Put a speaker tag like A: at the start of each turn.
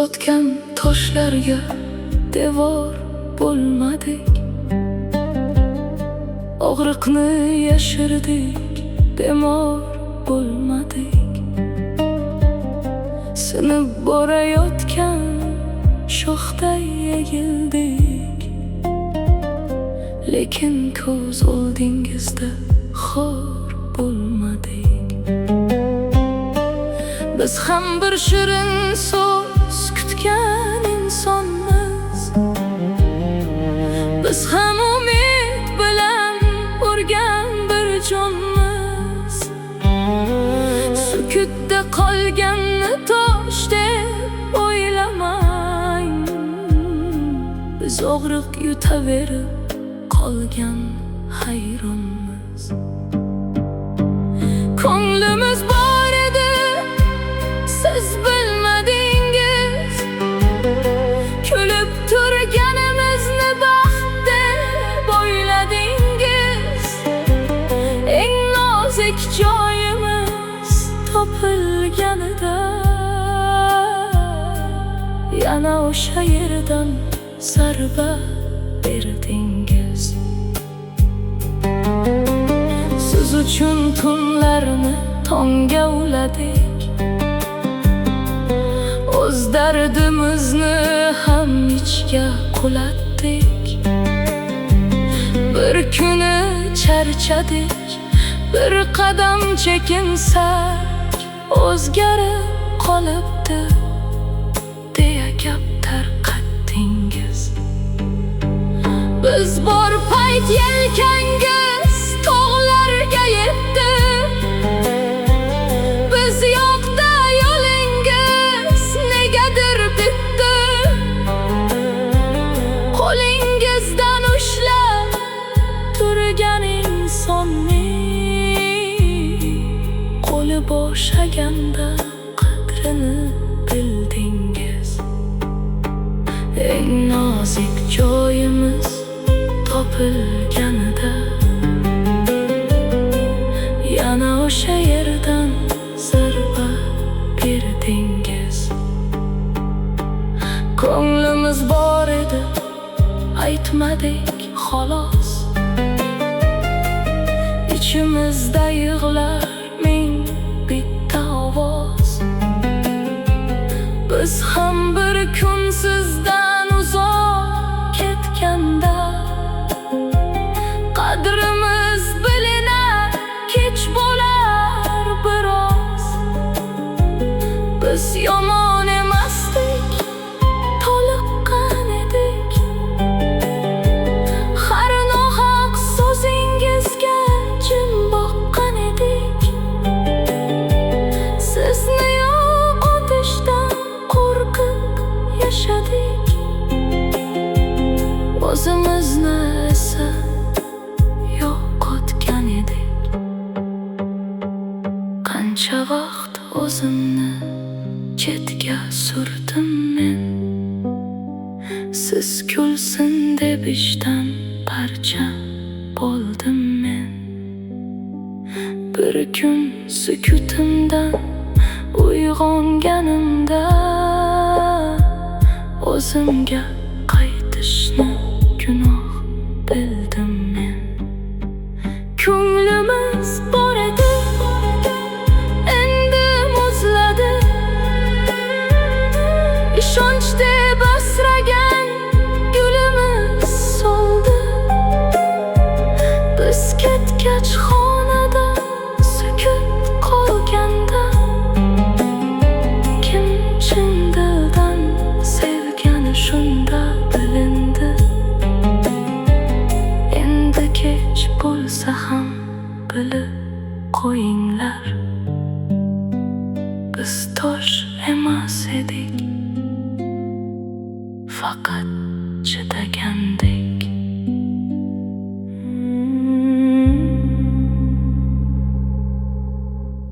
A: otgan toshlarga devor bo'lmadik, og'riqni yashirdik, bemor bo'lmadik. Sinib borayotgan shoxday egildik, lekin ko'z oldingizda xor bo'lmadik. Biz ham bir shirin so'z kutgan insonmiz, biz ham umid bilan urgan bir jonmiz. Sukutda qolganni tosh deb o'ylamang, biz og'riq yutaverib qolgan hayronmiz. Ko'nglimiz bor edi, siz bilmadingiz, kulib turganimizni baxt deb o'yladingiz. Eng nozik joyimiz topilganida yana o'sha yerdan zarba berdingiz. Siz uchun tunlarni tongga uladik, o'z dardimizni ham ichga qulatdik. Bir kuni charchadik, bir qadam chekinsak, o'zgarib qolibdi deya gap tarqatdingiz. Biz bor payt yelkangiz tog'larga yetdi, biz yoqda yo'lingiz negadir bitdi. Qo'lingizdan ushlab turgan insonning qo'li bo'shaganda qadrini bildingiz. Eng nozik joyimiz topilganida yana o'sha yerdan zarba berdingiz. Ko'nglimiz bor edi, aytmadik xolos, ichimizda yig'lar ming bitta ovoz. Biz ham bir kun sizdan uzoq ketganda qadrimiz bilinar, kech bo'lar biroz. Biz yomon emasdik, toliqqan edik, har nohaq so'zingizga jim boqqan edik. Sizni yo'qotishdan qo'rqib yashadik, o'zimizni esa yo'qotgan edik. Qancha vaqt o'zimni chetga surdim men, siz kulsin deb ishdan parcha bo'ldim men. Bir kun sukutimdan uyg'onganimda o'zimga qaytishni